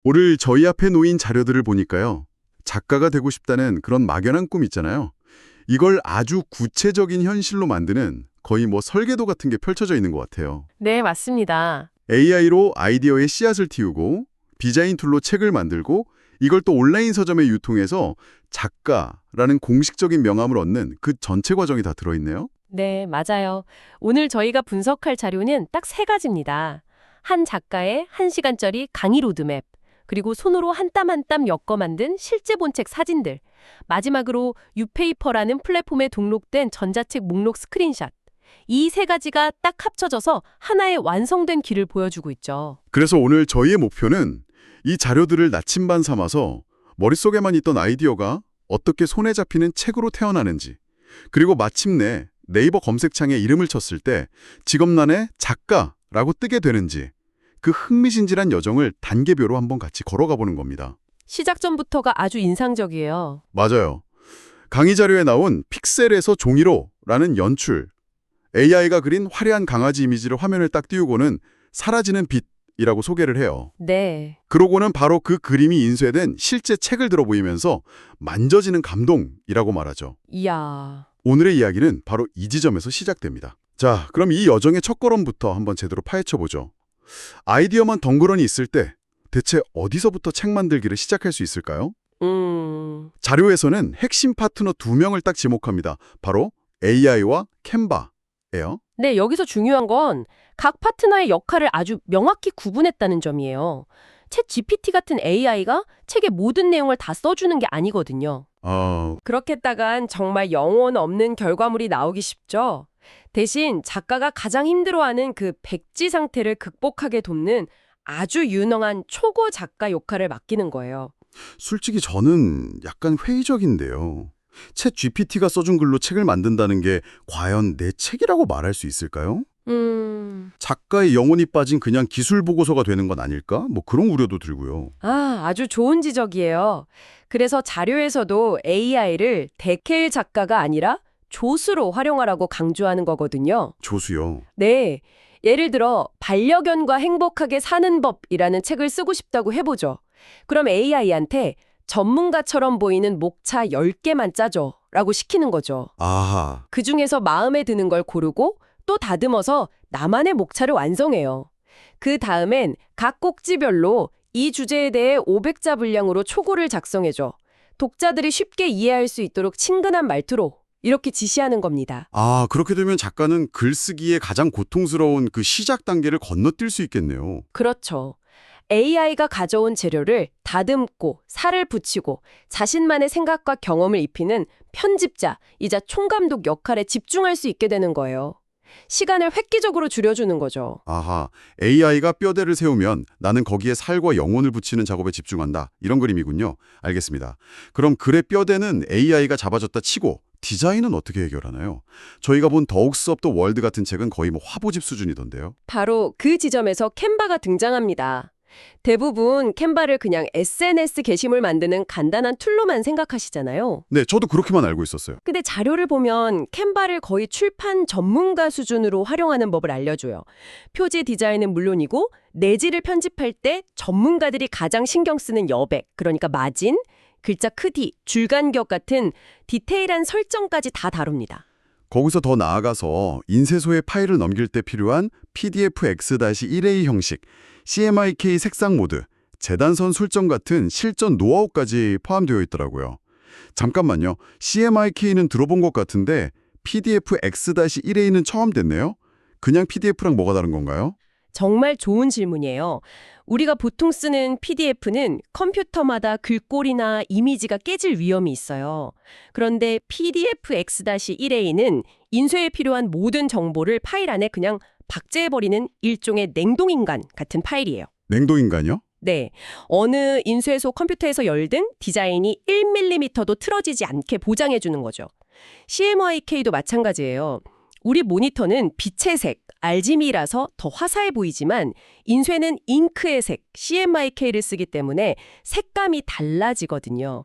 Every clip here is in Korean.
오늘 저희 앞에 놓인 자료들을 보니까요. 작가가 되고 싶다는 그런 막연한 꿈 있잖아요. 이걸 아주 구체적인 현실로 만드는 거의 뭐 설계도 같은 게 펼쳐져 있는 것 같아요. 네, 맞습니다. AI로 아이디어의 씨앗을 틔우고 디자인 툴로 책을 만들고 이걸 또 온라인 서점에 유통해서 작가라는 공식적인 명함을 얻는 그 전체 과정이 다 들어있네요. 네, 맞아요. 오늘 저희가 분석할 자료는 딱 세 가지입니다. 한 작가의 1시간짜리 강의 로드맵, 그리고 손으로 한 땀 한 땀 엮어 만든 실제 본책 사진들, 마지막으로 유페이퍼라는 플랫폼에 등록된 전자책 목록 스크린샷. 이 세 가지가 딱 합쳐져서 하나의 완성된 길을 보여주고 있죠. 그래서 오늘 저희의 목표는 이 자료들을 나침반 삼아서 머릿속에만 있던 아이디어가 어떻게 손에 잡히는 책으로 태어나는지, 그리고 마침내 네이버 검색창에 이름을 쳤을 때 직업란에 작가라고 뜨게 되는지 그 흥미진진한 여정을 단계별로 한번 같이 걸어가 보는 겁니다. 시작 전부터가 아주 인상적이에요. 맞아요. 강의 자료에 나온 픽셀에서 종이로라는 연출, AI가 그린 화려한 강아지 이미지를 화면에 딱 띄우고는 사라지는 빛이라고 소개를 해요. 네. 그러고는 바로 그 그림이 인쇄된 실제 책을 들어 보이면서 만져지는 감동이라고 말하죠. 이야. 오늘의 이야기는 바로 이 지점에서 시작됩니다. 자, 그럼 이 여정의 첫걸음부터 한번 제대로 파헤쳐보죠. 아이디어만 덩그러니 있을 때 대체 어디서부터 책 만들기를 시작할 수 있을까요? 자료에서는 핵심 파트너 2명을 딱 지목합니다. 바로 AI와 캔바예요. 네, 여기서 중요한 건 각 파트너의 역할을 아주 명확히 구분했다는 점이에요. 챗 GPT 같은 AI가 책의 모든 내용을 다 써주는 게 아니거든요. 그렇게 했다간 정말 영혼 없는 결과물이 나오기 쉽죠. 대신 작가가 가장 힘들어하는 그 백지 상태를 극복하게 돕는 아주 유능한 초보 작가 역할을 맡기는 거예요. 솔직히 저는 약간 회의적인데요. 챗 GPT가 써준 글로 책을 만든다는 게 과연 내 책이라고 말할 수 있을까요? 작가의 영혼이 빠진 그냥 기술 보고서가 되는 건 아닐까? 뭐 그런 우려도 들고요. 아주 좋은 지적이에요. 그래서 자료에서도 AI를 데켈 작가가 아니라 조수로 활용하라고 강조하는 거거든요. 조수요. 네. 예를 들어 반려견과 행복하게 사는 법이라는 책을 쓰고 싶다고 해보죠. 그럼 AI한테 전문가처럼 보이는 목차 10개만 짜줘 라고 시키는 거죠. 아하. 그중에서 마음에 드는 걸 고르고 또 다듬어서 나만의 목차를 완성해요. 그 다음엔 각 꼭지별로 이 주제에 대해 500자 분량으로 초고를 작성해줘. 독자들이 쉽게 이해할 수 있도록 친근한 말투로 이렇게 지시하는 겁니다. 그렇게 되면 작가는 글쓰기의 가장 고통스러운 그 시작 단계를 건너뛸 수 있겠네요. 그렇죠. AI가 가져온 재료를 다듬고 살을 붙이고 자신만의 생각과 경험을 입히는 편집자이자 총감독 역할에 집중할 수 있게 되는 거예요. 시간을 획기적으로 줄여주는 거죠. 아하, AI가 뼈대를 세우면 나는 거기에 살과 영혼을 붙이는 작업에 집중한다. 이런 그림이군요. 알겠습니다. 그럼 글의 뼈대는 AI가 잡아줬다 치고 디자인은 어떻게 해결하나요? 저희가 본 더욱스 업 더 월드 같은 책은 거의 뭐 화보집 수준이던데요. 바로 그 지점에서 캔바가 등장합니다. 대부분 캔바를 그냥 SNS 게시물 만드는 간단한 툴로만 생각하시잖아요. 네, 저도 그렇게만 알고 있었어요. 근데 자료를 보면 캔바를 거의 출판 전문가 수준으로 활용하는 법을 알려줘요. 표지 디자인은 물론이고 내지를 편집할 때 전문가들이 가장 신경 쓰는 여백, 그러니까 마진, 글자 크기, 줄 간격 같은 디테일한 설정까지 다 다룹니다. 거기서 더 나아가서 인쇄소에 파일을 넘길 때 필요한 PDF X-1A 형식, CMYK 색상 모드, 재단선 설정 같은 실전 노하우까지 포함되어 있더라고요. 잠깐만요. CMYK는 들어본 것 같은데 PDF X-1A는 처음 듣네요. 그냥 PDF랑 뭐가 다른 건가요? 정말 좋은 질문이에요. 우리가 보통 쓰는 PDF는 컴퓨터마다 글꼴이나 이미지가 깨질 위험이 있어요. 그런데 PDF X-1A는 인쇄에 필요한 모든 정보를 파일 안에 그냥 박제해버리는 일종의 냉동인간 같은 파일이에요. 냉동인간이요? 네. 어느 인쇄소 컴퓨터에서 열든 디자인이 1mm도 틀어지지 않게 보장해주는 거죠. CMYK도 마찬가지예요. 우리 모니터는 빛의 색, RGB라서 더 화사해 보이지만 인쇄는 잉크의 색, CMYK를 쓰기 때문에 색감이 달라지거든요.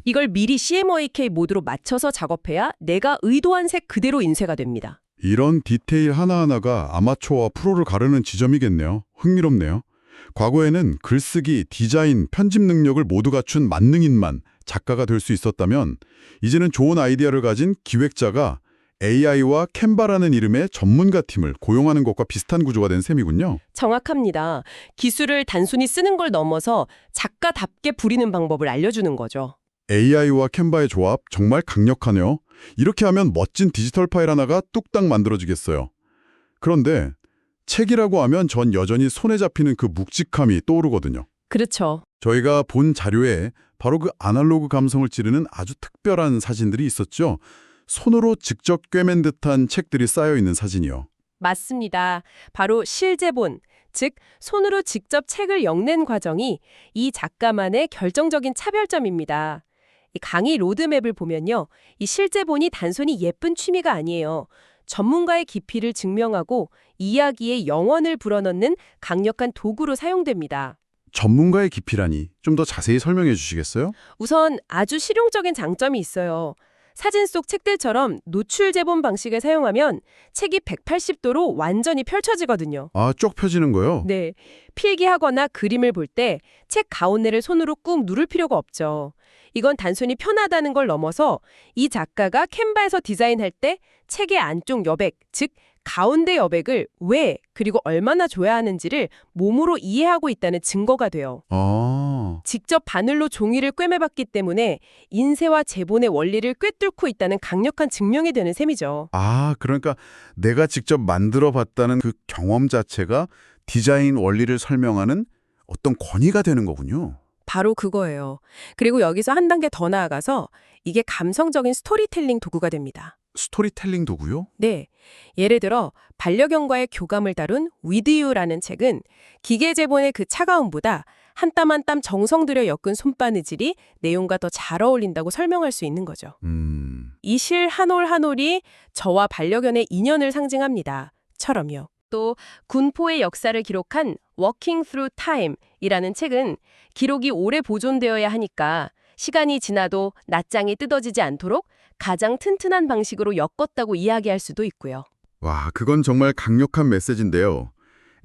이걸 미리 CMYK 모드로 맞춰서 작업해야 내가 의도한 색 그대로 인쇄가 됩니다. 이런 디테일 하나하나가 아마추어와 프로를 가르는 지점이겠네요. 흥미롭네요. 과거에는 글쓰기, 디자인, 편집 능력을 모두 갖춘 만능인만 작가가 될 수 있었다면 이제는 좋은 아이디어를 가진 기획자가 AI와 캔바라는 이름의 전문가 팀을 고용하는 것과 비슷한 구조가 된 셈이군요. 정확합니다. 기술을 단순히 쓰는 걸 넘어서 작가답게 부리는 방법을 알려주는 거죠. AI와 캔바의 조합 정말 강력하네요. 이렇게 하면 멋진 디지털 파일 하나가 뚝딱 만들어지겠어요. 그런데 책이라고 하면 전 여전히 손에 잡히는 그 묵직함이 떠오르거든요. 그렇죠. 저희가 본 자료에 바로 그 아날로그 감성을 찌르는 아주 특별한 사진들이 있었죠. 손으로 직접 꿰맨 듯한 책들이 쌓여있는 사진이요. 맞습니다. 바로 실제본, 즉 손으로 직접 책을 엮는 과정이 이 작가만의 결정적인 차별점입니다. 이 강의 로드맵을 보면요. 이 실제본이 단순히 예쁜 취미가 아니에요. 전문가의 깊이를 증명하고 이야기에 영혼을 불어넣는 강력한 도구로 사용됩니다. 전문가의 깊이라니 좀 더 자세히 설명해 주시겠어요? 우선 아주 실용적인 장점이 있어요. 사진 속 책들처럼 노출 제본 방식을 사용하면 책이 180도로 완전히 펼쳐지거든요. 아, 쭉 펴지는 거요? 네, 필기하거나 그림을 볼 때 책 가운데를 손으로 꾹 누를 필요가 없죠. 이건 단순히 편하다는 걸 넘어서 이 작가가 캔바에서 디자인할 때 책의 안쪽 여백, 즉 가운데 여백을 왜 그리고 얼마나 줘야 하는지를 몸으로 이해하고 있다는 증거가 돼요. 직접 바늘로 종이를 꿰매봤기 때문에 인쇄와 제본의 원리를 꿰뚫고 있다는 강력한 증명이 되는 셈이죠. 그러니까 내가 직접 만들어 봤다는 그 경험 자체가 디자인 원리를 설명하는 어떤 권위가 되는 거군요. 바로 그거예요. 그리고 여기서 한 단계 더 나아가서 이게 감성적인 스토리텔링 도구가 됩니다. 스토리텔링 도구요? 네. 예를 들어 반려견과의 교감을 다룬 With You라는 책은 기계 제본의 그 차가움보다 한 땀 한 땀 정성 들여 엮은 손바느질이 내용과 더 잘 어울린다고 설명할 수 있는 거죠. 이 실 한 올 한 올이 저와 반려견의 인연을 상징합니다. 처럼요. 또 군포의 역사를 기록한 Walking Through Time이라는 책은 기록이 오래 보존되어야 하니까 시간이 지나도 낱장이 뜯어지지 않도록 가장 튼튼한 방식으로 엮었다고 이야기할 수도 있고요. 와, 그건 정말 강력한 메시지인데요.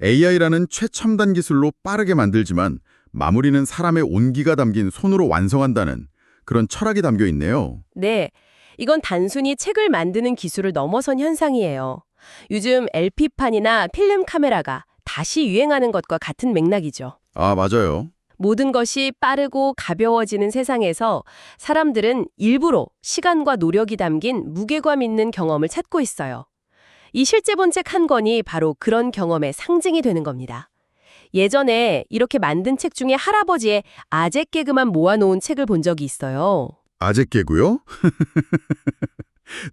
AI라는 최첨단 기술로 빠르게 만들지만 마무리는 사람의 온기가 담긴 손으로 완성한다는 그런 철학이 담겨 있네요. 네, 이건 단순히 책을 만드는 기술을 넘어선 현상이에요. 요즘 LP판이나 필름 카메라가 다시 유행하는 것과 같은 맥락이죠. 맞아요. 모든 것이 빠르고 가벼워지는 세상에서 사람들은 일부러 시간과 노력이 담긴 무게감 있는 경험을 찾고 있어요. 이 실제본 책 한 권이 바로 그런 경험의 상징이 되는 겁니다. 예전에 이렇게 만든 책 중에 할아버지의 아재 개그만 모아놓은 책을 본 적이 있어요. 아재 개구요?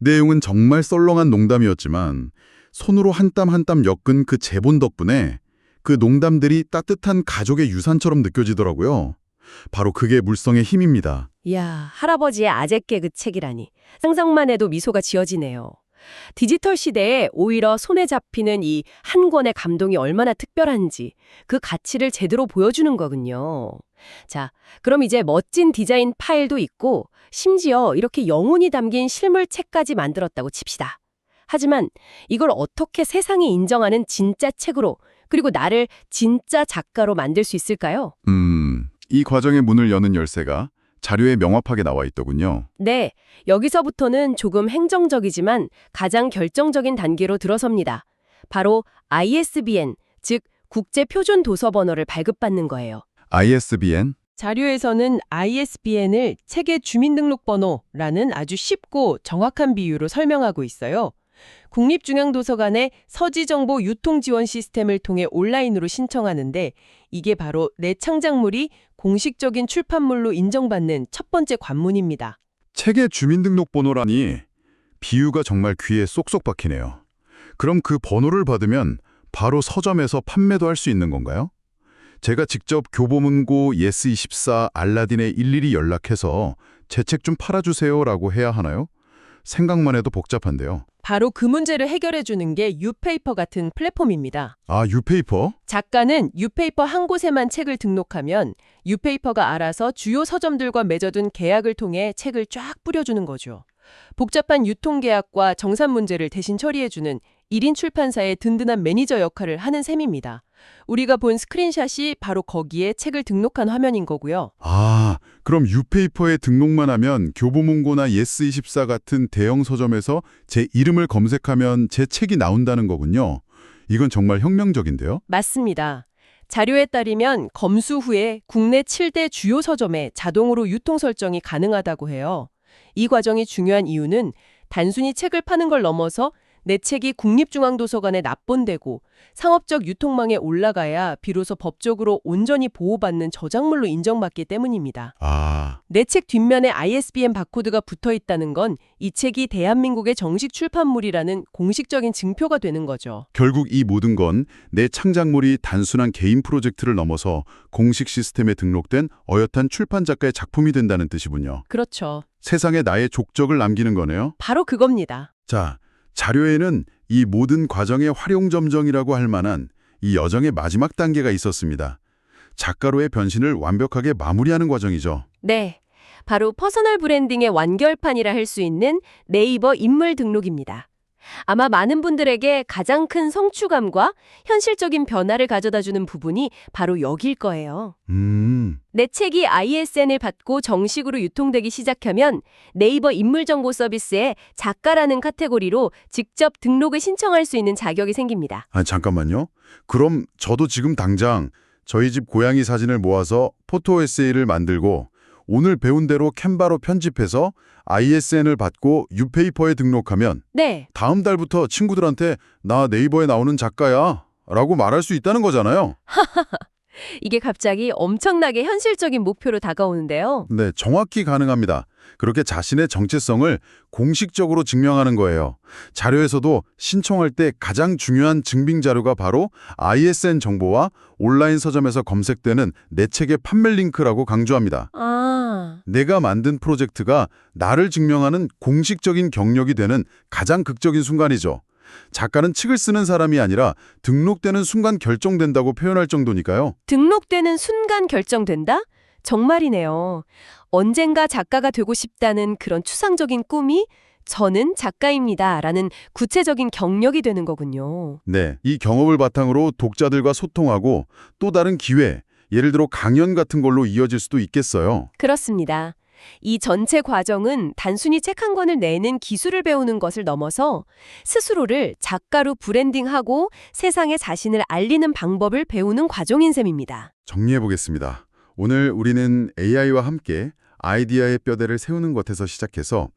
내용은 정말 썰렁한 농담이었지만 손으로 한 땀 한 땀 엮은 그 제본 덕분에 그 농담들이 따뜻한 가족의 유산처럼 느껴지더라고요. 바로 그게 물성의 힘입니다. 이야, 할아버지의 아재 개그 책이라니. 상상만 해도 미소가 지어지네요. 디지털 시대에 오히려 손에 잡히는 이 한 권의 감동이 얼마나 특별한지 그 가치를 제대로 보여주는 거군요. 자, 그럼 이제 멋진 디자인 파일도 있고 심지어 이렇게 영혼이 담긴 실물책까지 만들었다고 칩시다. 하지만 이걸 어떻게 세상이 인정하는 진짜 책으로 그리고 나를 진짜 작가로 만들 수 있을까요? 이 과정의 문을 여는 열쇠가 자료에 명확하게 나와 있더군요. 네, 여기서부터는 조금 행정적이지만 가장 결정적인 단계로 들어섭니다. 바로 ISBN, 즉 국제표준도서번호를 발급받는 거예요. ISBN? 자료에서는 ISBN을 책의 주민등록번호라는 아주 쉽고 정확한 비유로 설명하고 있어요. 국립중앙도서관의 서지정보 유통지원 시스템을 통해 온라인으로 신청하는데 이게 바로 내 창작물이 공식적인 출판물로 인정받는 첫 번째 관문입니다. 책의 주민등록번호라니 비유가 정말 귀에 쏙쏙 박히네요. 그럼 그 번호를 받으면 바로 서점에서 판매도 할 수 있는 건가요? 제가 직접 교보문고, 예스24, 알라딘에 일일이 연락해서 제 책 좀 팔아주세요라고 해야 하나요? 생각만 해도 복잡한데요. 바로 그 문제를 해결해주는 게 유페이퍼 같은 플랫폼입니다. 유페이퍼? 작가는 유페이퍼 한 곳에만 책을 등록하면 유페이퍼가 알아서 주요 서점들과 맺어둔 계약을 통해 책을 쫙 뿌려주는 거죠. 복잡한 유통계약과 정산 문제를 대신 처리해주는 1인 출판사의 든든한 매니저 역할을 하는 셈입니다. 우리가 본 스크린샷이 바로 거기에 책을 등록한 화면인 거고요. 아, 그럼 유페이퍼에 등록만 하면 교보문고나 예스24 같은 대형 서점에서 제 이름을 검색하면 제 책이 나온다는 거군요. 이건 정말 혁명적인데요? 맞습니다. 자료에 따르면 검수 후에 국내 7대 주요 서점에 자동으로 유통 설정이 가능하다고 해요. 이 과정이 중요한 이유는 단순히 책을 파는 걸 넘어서 내 책이 국립중앙도서관에 납본되고 상업적 유통망에 올라가야 비로소 법적으로 온전히 보호받는 저작물로 인정받기 때문입니다. 아, 내 책 뒷면에 ISBN 바코드가 붙어 있다는 건 이 책이 대한민국의 정식 출판물이라는 공식적인 증표가 되는 거죠. 결국 이 모든 건 내 창작물이 단순한 개인 프로젝트를 넘어서 공식 시스템에 등록된 어엿한 출판 작가의 작품이 된다는 뜻이군요. 그렇죠. 세상에 나의 족적을 남기는 거네요. 바로 그겁니다. 자, 자료에는 이 모든 과정의 활용점정이라고 할 만한 이 여정의 마지막 단계가 있었습니다. 작가로의 변신을 완벽하게 마무리하는 과정이죠. 네, 바로 퍼서널 브랜딩의 완결판이라 할 수 있는 네이버 인물 등록입니다. 아마 많은 분들에게 가장 큰 성취감과 현실적인 변화를 가져다주는 부분이 바로 여길 거예요. 내 책이 ISN을 받고 정식으로 유통되기 시작하면 네이버 인물정보 서비스에 작가라는 카테고리로 직접 등록을 신청할 수 있는 자격이 생깁니다. 아, 잠깐만요. 그럼 저도 지금 당장 저희 집 고양이 사진을 모아서 포토 에세이를 만들고 오늘 배운 대로 캔바로 편집해서 ISN을 받고 유페이퍼에 등록하면 네, 다음 달부터 친구들한테 나 네이버에 나오는 작가야 라고 말할 수 있다는 거잖아요. 이게 갑자기 엄청나게 현실적인 목표로 다가오는데요. 네, 정확히 가능합니다. 그렇게 자신의 정체성을 공식적으로 증명하는 거예요. 자료에서도 신청할 때 가장 중요한 증빙 자료가 바로 ISN 정보와 온라인 서점에서 검색되는 내 책의 판매 링크라고 강조합니다. 아, 내가 만든 프로젝트가 나를 증명하는 공식적인 경력이 되는 가장 극적인 순간이죠. 작가는 책을 쓰는 사람이 아니라 등록되는 순간 결정된다고 표현할 정도니까요. 등록되는 순간 결정된다? 정말이네요. 언젠가 작가가 되고 싶다는 그런 추상적인 꿈이 저는 작가입니다 라는 구체적인 경력이 되는 거군요. 네, 이 경험을 바탕으로 독자들과 소통하고 또 다른 기회, 예를 들어 강연 같은 걸로 이어질 수도 있겠어요. 그렇습니다. 이 전체 과정은 단순히 책 한 권을 내는 기술을 배우는 것을 넘어서 스스로를 작가로 브랜딩하고 세상에 자신을 알리는 방법을 배우는 과정인 셈입니다. 정리해 보겠습니다. 오늘 우리는 AI와 함께 아이디어의 뼈대를 세우는 것에서 시작해서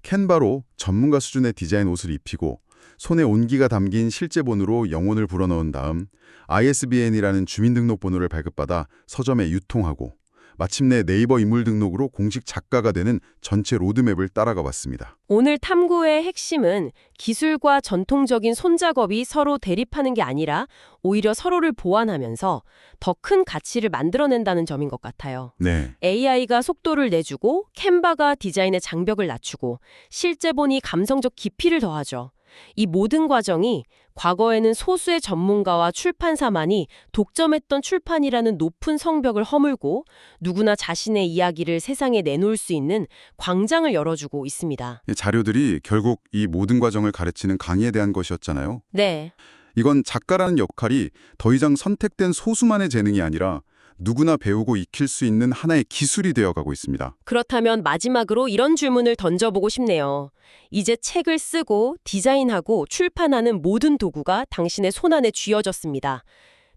캔바로 전문가 수준의 디자인 옷을 입히고 손에 온기가 담긴 실제본으로 영혼을 불어넣은 다음 ISBN이라는 주민등록번호를 발급받아 서점에 유통하고 마침내 네이버 인물 등록으로 공식 작가가 되는 전체 로드맵을 따라가 봤습니다. 오늘 탐구의 핵심은 기술과 전통적인 손작업이 서로 대립하는 게 아니라 오히려 서로를 보완하면서 더 큰 가치를 만들어낸다는 점인 것 같아요. 네, AI가 속도를 내주고 캔바가 디자인의 장벽을 낮추고 실제본이 감성적 깊이를 더하죠. 이 모든 과정이 과거에는 소수의 전문가와 출판사만이 독점했던 출판이라는 높은 성벽을 허물고 누구나 자신의 이야기를 세상에 내놓을 수 있는 광장을 열어주고 있습니다. 자료들이 결국 이 모든 과정을 가르치는 강의에 대한 것이었잖아요. 네, 이건 작가라는 역할이 더 이상 선택된 소수만의 재능이 아니라 누구나 배우고 익힐 수 있는 하나의 기술이 되어가고 있습니다. 그렇다면 마지막으로 이런 질문을 던져보고 싶네요. 이제 책을 쓰고 디자인하고 출판하는 모든 도구가 당신의 손안에 쥐어졌습니다.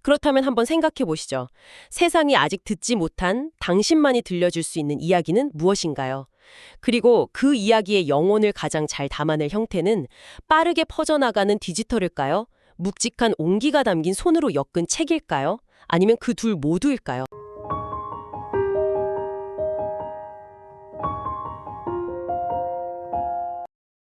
그렇다면 한번 생각해 보시죠. 세상이 아직 듣지 못한 당신만이 들려줄 수 있는 이야기는 무엇인가요? 그리고 그 이야기의 영혼을 가장 잘 담아낼 형태는 빠르게 퍼져나가는 디지털일까요? 묵직한 온기가 담긴 손으로 엮은 책일까요? 아니면 그 둘 모두일까요?